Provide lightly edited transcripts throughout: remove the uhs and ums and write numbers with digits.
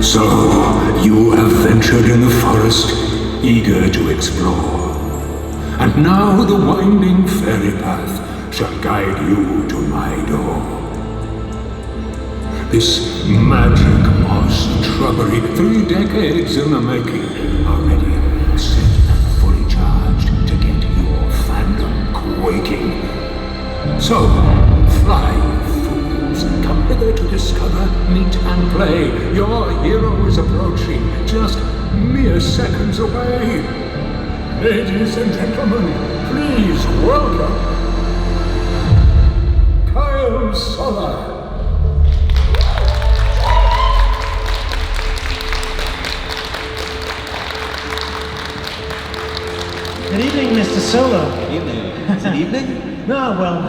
So, you have ventured in the forest, eager to explore. And now the winding fairy path shall guide you to my door. This magic moss and shrubbery, 3 decades in the making, are ready, set and fully charged to get your fandom quaking. So, fly, fools, come hither to discover, meet and play. Your hero is approaching, just mere seconds away. Ladies and gentlemen, please welcome Kyle Sola. Good evening, Mr. Sola. Good evening. Is it evening? No, well,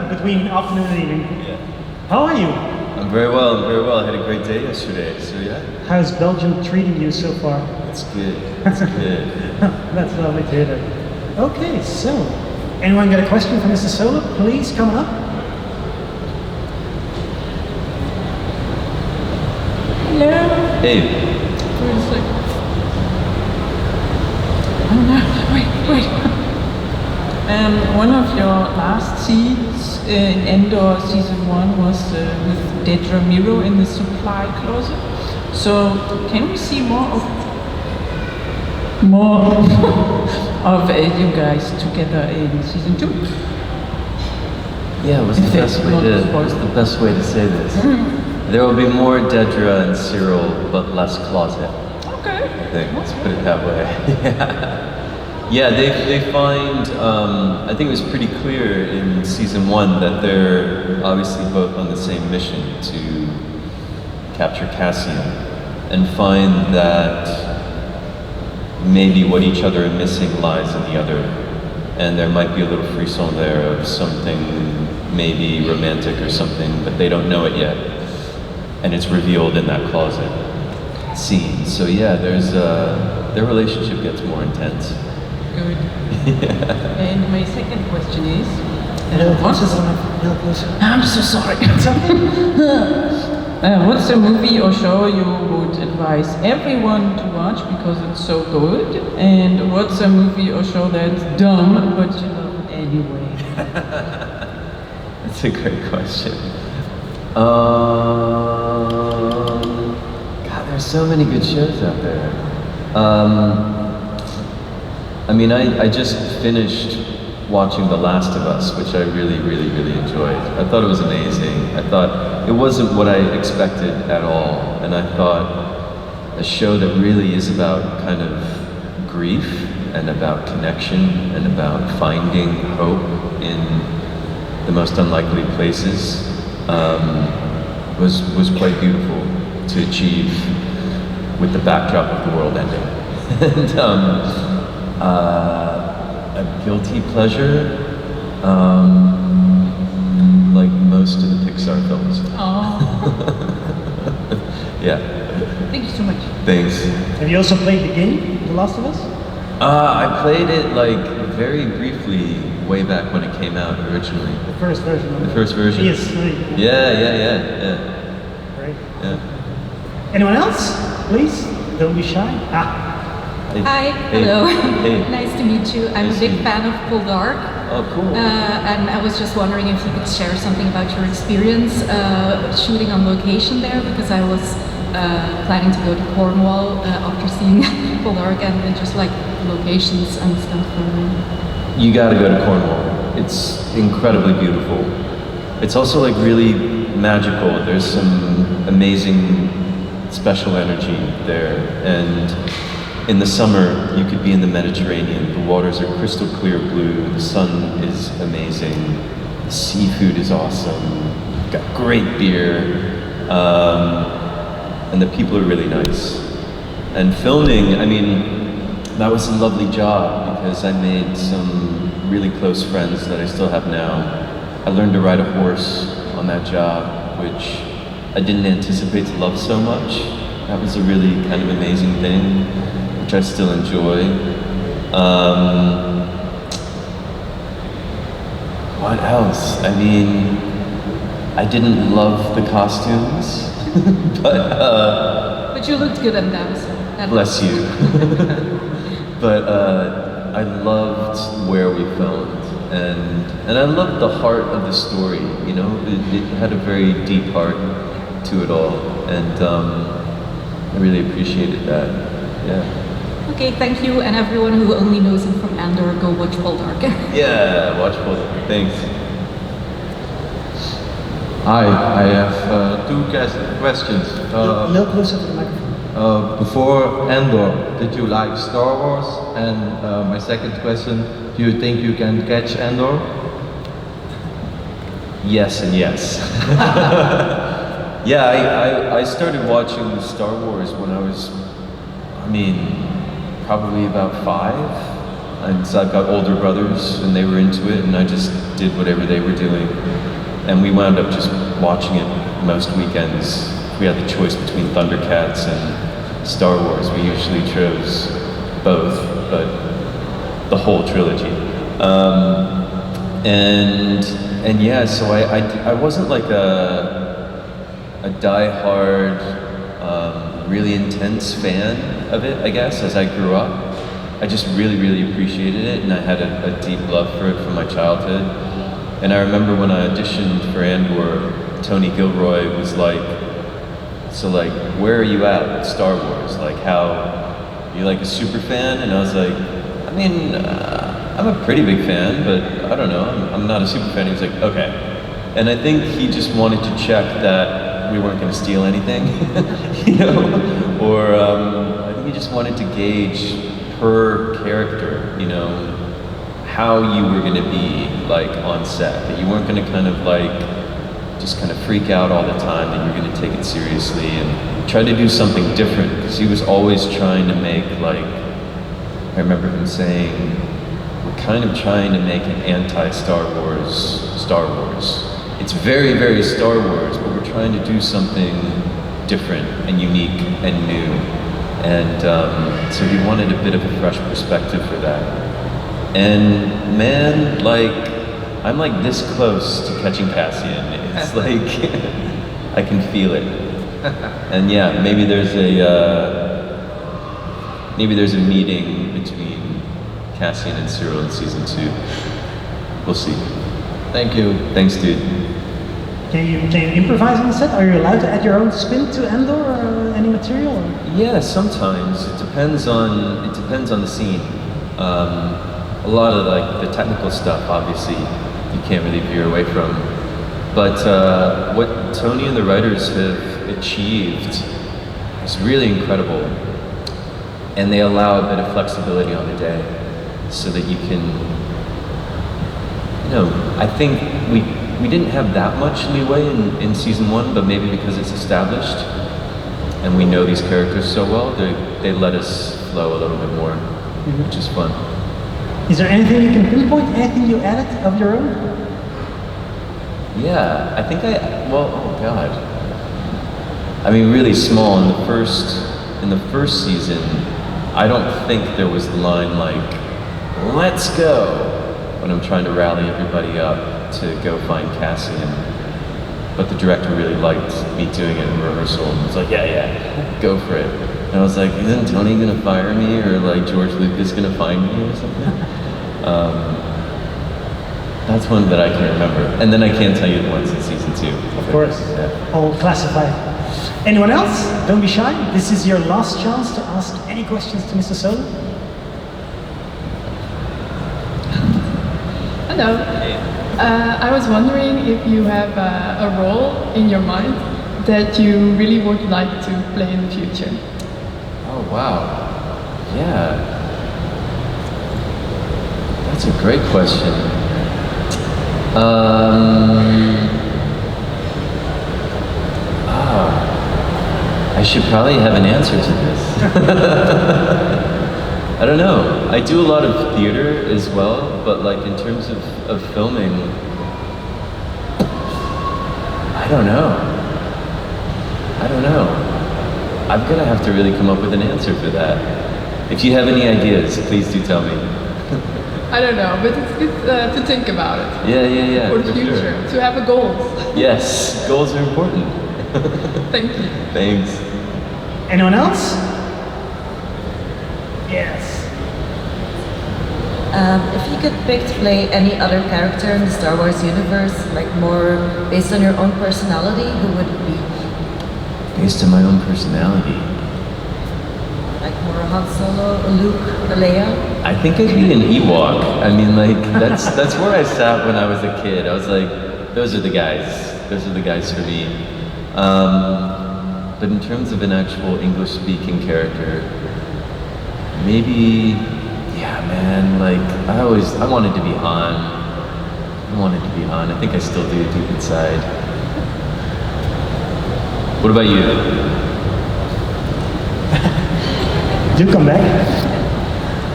between afternoon and evening. Yeah. How are you? I'm very well, I had a great day yesterday, so yeah. How's Belgium treating you so far? It's good, it's good. That's lovely to hear. Okay, so, anyone got a question for Mr. Sola? Please come up. Hello. Hey. Wait a sec. Oh no, wait. One of your last scenes in Endor season 1 was with Dead Ramiro in the supply closet. So can we see more of you guys together in season 2? Yeah, what's the best way to say this? There will be more Dedra and Cyril, but less closet. Okay. I think, let's put it that way. Yeah, they find, I think it was pretty clear in season 1 that they're obviously both on the same mission to capture Cassian and find that maybe what each other are missing lies in the other, and there might be a little frisson there of something maybe romantic or something, but they don't know it yet, and it's revealed in that closet scene. So yeah, their relationship gets more intense. Good. Yeah. And my second question is, I'm so sorry. what's a movie or show you would advise everyone to watch because it's so good? And what's a movie or show that's dumb but you love it anyway? That's a great question. God, there's so many good shows out there. I mean, I just finished watching The Last of Us, which I really enjoyed. I thought it was amazing. I thought it wasn't what I expected at all. And I thought a show that really is about kind of grief and about connection and about finding hope in the most unlikely places was quite beautiful to achieve with the backdrop of the world ending. And a guilty pleasure, like most of the Pixar films. Oh. Yeah. Thank you so much. Thanks. Have you also played the game, The Last of Us? I played it like very briefly way back when it came out originally. The first version. The first version. PS3. Yeah. Great. Yeah. Anyone else? Please, don't be shy. Hi, hello. Hey. Nice to meet you. I'm Nice a to big meet you. fan of Full Dark. Oh, cool. And I was just wondering if you could share something about your experience shooting on location there, because I was planning to go to Cornwall after seeing Full Dark and just like locations and stuff. You gotta go to Cornwall. It's incredibly beautiful. It's also like really magical. There's some amazing special energy there. And in the summer, you could be in the Mediterranean. The waters are crystal clear blue. The sun is amazing. The seafood is awesome. You've got great beer. And the people are really nice. And filming, I mean, that was a lovely job because I made some really close friends that I still have now. I learned to ride a horse on that job, which I didn't anticipate to love so much. That was a really kind of amazing thing, which I still enjoy. What else? I mean, I didn't love the costumes, but But you looked good in them, so that Bless you. But I loved where we filmed, and I loved the heart of the story. You know, it had a very deep heart to it all, and I really appreciated that. Yeah. Okay, thank you, and everyone who only knows him from Andor, go watch Poldark. Yeah, watch both. Thanks. Hi, I have two questions. A little closer to the microphone. Before Andor, did you like Star Wars? And my second question, do you think you can catch Andor? Yes and yes. Yeah, I started watching Star Wars when I was, probably about 5. And so I've got older brothers and they were into it and I just did whatever they were doing. And we wound up just watching it most weekends. We had the choice between Thundercats and Star Wars. We usually chose both, but the whole trilogy. And yeah, so I wasn't like a die-hard, really intense fan of it, I guess, as I grew up. I just really, really appreciated it, and I had a deep love for it from my childhood. And I remember when I auditioned for Andor, Tony Gilroy was like, so like, where are you at with Star Wars? Like, you like a super fan? And I was like, I'm a pretty big fan, but I don't know, I'm not a super fan. He was like, okay. And I think he just wanted to check that we weren't gonna steal anything, you know? Or I think he just wanted to gauge per character, you know, how you were gonna be like on set, that you weren't gonna kind of like just kind of freak out all the time, that you're gonna take it seriously and try to do something different, because he was always trying to make, like, I remember him saying, we're kind of trying to make an anti-Star Wars Star Wars. It's very, very Star Wars, but we're trying to do something different and unique and new. And so he wanted a bit of a fresh perspective for that. And man, like, I'm like this close to catching Cassian. It's like, I can feel it. And yeah, maybe there's a meeting between Cassian and Cyril in season 2. We'll see. Thank you. Thanks, dude. Can you improvise on the set? Are you allowed to add your own spin to Andor or any material? Or? Yeah, sometimes. It depends on the scene. A lot of like the technical stuff, obviously, you can't really veer away from. But what Tony and the writers have achieved is really incredible. And they allow a bit of flexibility on the day so that you can, you know, I think we didn't have that much leeway in season 1, but maybe because it's established and we know these characters so well, they let us flow a little bit more, which is fun. Is there anything you can pinpoint, anything you added of your own? Yeah, I think oh God. I mean, really small. In the first season, I don't think there was the line like, let's go, when I'm trying to rally everybody up to go find Cassian. But the director really liked me doing it in rehearsal. He was like, yeah, go for it. And I was like, isn't Tony gonna fire me, or like George Lucas gonna find me or something? That's one that I can remember. And then I can't tell you the ones in season 2. Of course, yeah. all classified. Anyone else? Don't be shy. This is your last chance to ask any questions to Mr. Solo. Hello. I was wondering if you have a role in your mind that you really would like to play in the future. Oh, wow. Yeah. That's a great question. I should probably have an answer to this. I don't know. I do a lot of theater as well, but like in terms of filming, I don't know. I'm gonna have to really come up with an answer for that. If you have any ideas, please do tell me. I don't know, but it's good to think about it. Yeah. For the future, sure. to have a goal. Yes, goals are important. Thank you. Thanks. Anyone else? Yes. If you could pick to play any other character in the Star Wars universe, like more based on your own personality, who would it be? Based on my own personality. Like more Han Solo, a Luke, a Leia? I think I'd be an Ewok. I mean, like, that's where I sat when I was a kid. I was like, those are the guys. Those are the guys for me. But in terms of an actual English-speaking character, maybe, yeah, man, like, I wanted to be Han. I wanted to be Han. I think I still do deep inside. What about you? Do come back.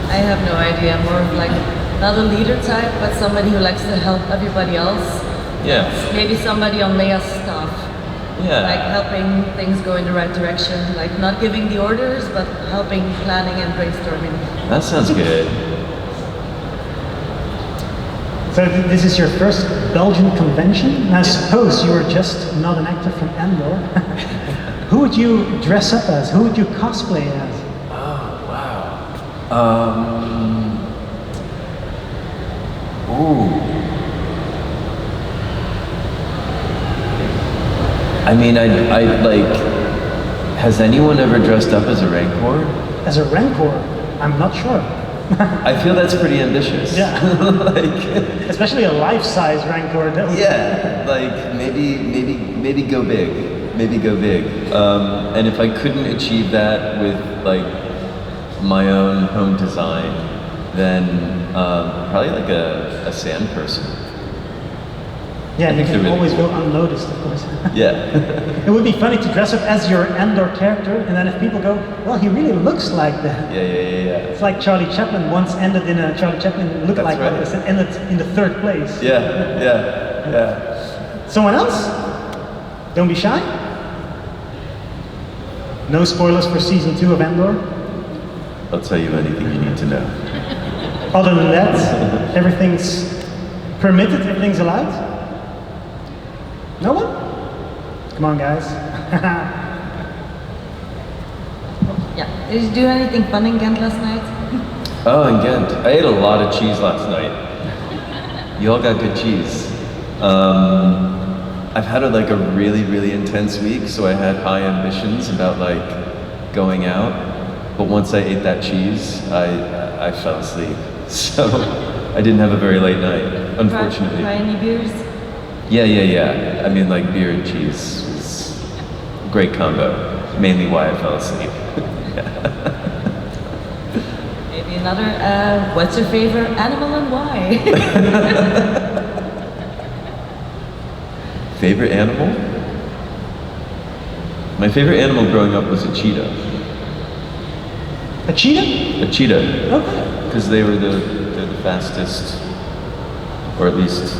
I have no idea. More of like, not a leader type, but somebody who likes to help everybody else. Yeah. Maybe somebody on Leia's staff. Yeah. Like helping things go in the right direction. Like not giving the orders, but helping planning and brainstorming. That sounds good. So this is your first Belgian convention, and I suppose you were just not an actor from Andor. Who would you dress up as? Who would you cosplay as? Oh, wow. Ooh. I mean, I like, has anyone ever dressed up as a Rancor? As a Rancor? I'm not sure. I feel that's pretty ambitious. Yeah. Like, especially a life-size Rancor. yeah, like maybe go big. Maybe go big. And if I couldn't achieve that with like my own home design, then probably like a sand person. Yeah, you can really always cool. go unnoticed, of course. Yeah. It would be funny to dress up as your Andor character, and then if people go, well, he really looks like that. Yeah. It's like Charlie Chaplin once ended in a Charlie Chaplin look That's like right. this and ended in the 3rd place. Yeah. Someone else? Don't be shy. No spoilers for season 2 of Andor. I'll tell you anything you need to know. Other than that, everything's permitted, everything's allowed. No one? Come on, guys. Yeah. Did you do anything fun in Ghent last night? Oh, in Ghent. I ate a lot of cheese last night. You all got good cheese. I've had like a really intense week, so I had high ambitions about like going out. But once I ate that cheese, I fell asleep. So I didn't have a very late night, unfortunately. Try any beers? Yeah. I mean, like beer and cheese was a great combo. Mainly why I fell asleep. Maybe another, what's your favorite animal and why? Favorite animal? My favorite animal growing up was a cheetah. A cheetah? A cheetah. Okay. Because they're the fastest, or at least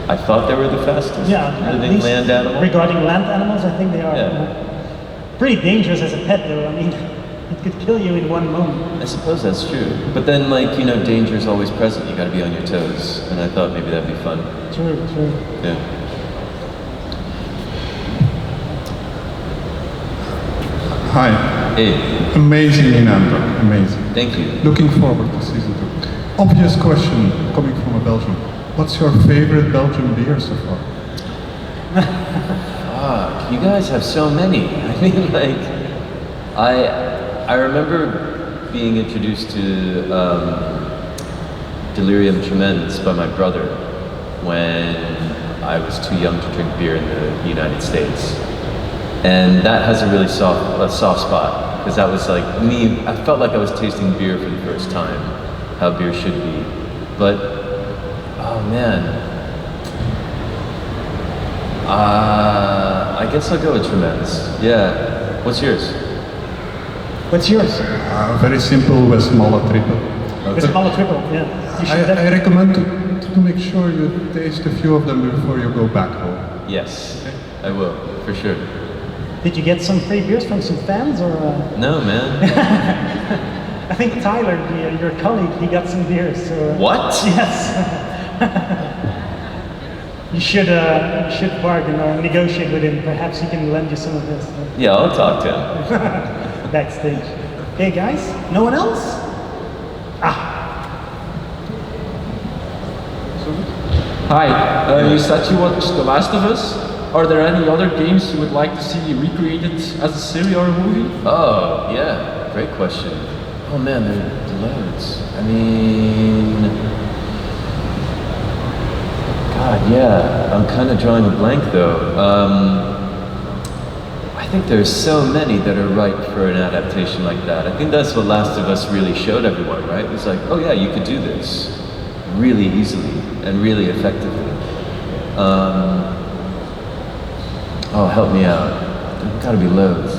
I thought they were the fastest. Yeah, at living least land animal. regarding land animals, I think they are. Yeah. Pretty dangerous as a pet, though. I mean, it could kill you in one moment. I suppose that's true. But then, like, you know, danger is always present. You got to be on your toes. And I thought maybe that'd be fun. True. Yeah. Hi. Hey, Amazing in Andor. Amazing. thank you. Looking forward to season 2. Obvious question coming from a Belgian. What's your favorite Belgian beer so far? Fuck, you guys have so many. I mean, like, I remember being introduced to Delirium Tremens by my brother when I was too young to drink beer in the United States. And that has a really soft spot, because that was like me, I felt like I was tasting beer for the first time, how beer should be. But, oh man. I guess I'll go with Tremens. Yeah. What's yours? What's yours? Very simple with smaller triple. It's a triple, yeah. You should I recommend to make sure you taste a few of them before you go back home. Yes, I will, for sure. Did you get some free beers from some fans, or? No, man. I think Tyler, your colleague, he got some beers. So, What? Yes. You should bargain or negotiate with him. Perhaps he can lend you some of this. Yeah, I'll talk to him. backstage. Okay, guys, no one else? Hi, you said you watched The Last of Us. Are there any other games you would like to see recreated as a series or a movie? Oh, yeah, great question. Oh man, there are loads. I mean, God, yeah, I'm kind of drawing a blank though. I think there's so many that are ripe for an adaptation like that. I think that's what Last of Us really showed everyone, right? It was like, oh yeah, you could do this really easily and really effectively. Oh, help me out. There's gotta be loads.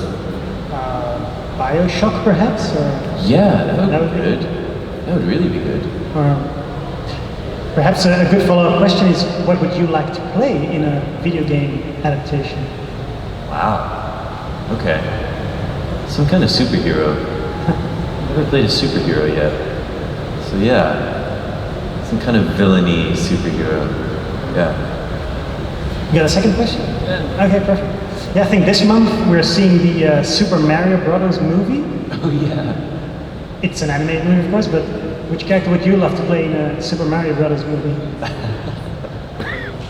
Bioshock, perhaps? Or Yeah, that would be good. That would really be good. Perhaps a good follow-up question is, what would you like to play in a video game adaptation? Wow. Okay. Some kind of superhero. Never played a superhero yet. So yeah, some kind of villainy superhero. Yeah. You got a second question? Yeah. Okay, perfect. Yeah, I think this month we're seeing the Super Mario Brothers movie. Oh yeah. It's an animated movie, of course, but which character would you love to play in a Super Mario Brothers movie?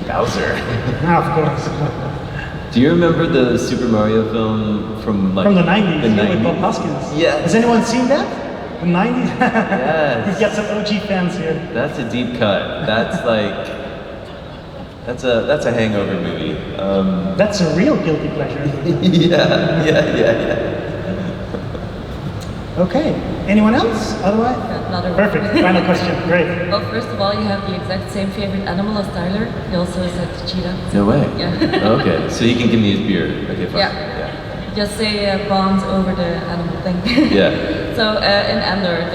Bowser. Ah, of course. Do you remember the Super Mario film from like From the 90s, the yeah, with 90s? Bob Hoskins. Yeah. Has anyone seen that? The 90s? Yes. We've got some OG fans here. That's a deep cut. That's like that's a hangover movie. That's a real guilty pleasure. yeah. Okay. Anyone else? Otherwise? Another one. Perfect. Final question. Great. Well, first of all, you have the exact same favorite animal as Tyler. He also said cheetah. No way. Yeah. Okay, so he can give me his beer. Okay, fine. Yeah. Just say Bond over the animal thing. Yeah. So in Andor,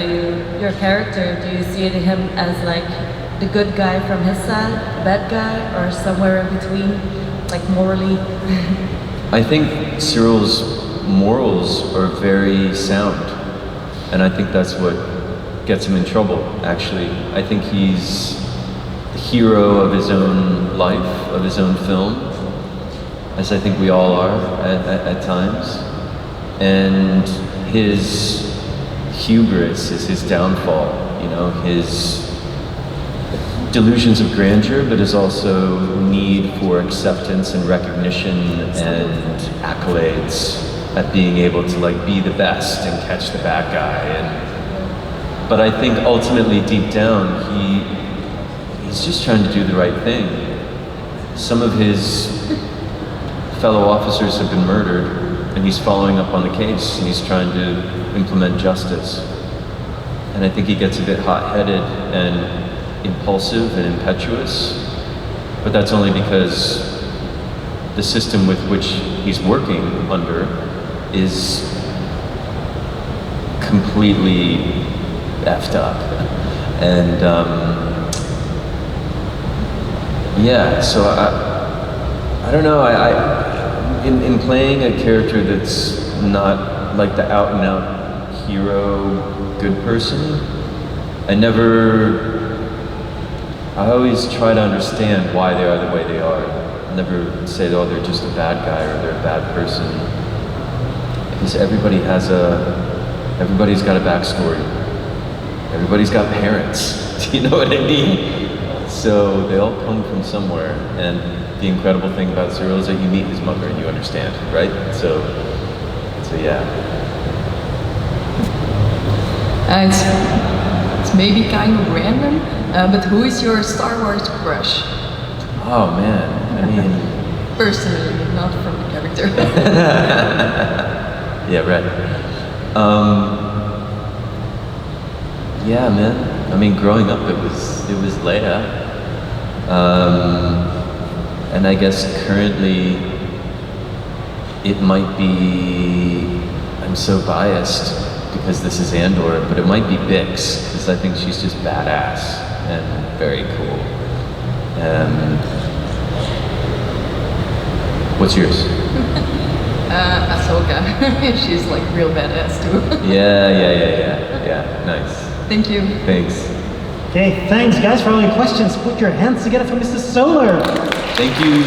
your character, do you see him as like the good guy from his side, the bad guy, or somewhere in between, like morally? I think Cyril's morals are very sound, and I think that's what gets him in trouble, actually. I think he's the hero of his own life, of his own film, as I think we all are at times. And his hubris is his downfall, you know, his delusions of grandeur, but his also need for acceptance and recognition and accolades at being able to like be the best and catch the bad guy. But I think ultimately deep down he's just trying to do the right thing. Some of his fellow officers have been murdered and he's following up on the case and he's trying to implement justice. And I think he gets a bit hot-headed and impulsive and impetuous, but that's only because the system with which he's working under is completely effed up. And yeah, so I don't know, in playing a character that's not like the out and out hero, good person, I always try to understand why they are the way they are. I never say, oh, they're just a bad guy or they're a bad person. Because everybody's got a backstory. Everybody's got parents. Do you know what I mean? So they all come from somewhere. And the incredible thing about Cyril is that you meet his mother and you understand, right? So yeah. It's maybe kind of random, but who is your Star Wars crush? Oh man, I mean... Personally, not from the character. Yeah, right. Yeah, man. I mean, growing up, it was Leia. And I guess currently, it might be... I'm so biased because this is Andor, but it might be Bix because I think she's just badass and very cool. What's yours? Ahsoka. She's like real badass too. Yeah. Nice. Thank you. Thanks. Okay, thanks guys for all your questions. Put your hands together for Mr. Solar. Thank you.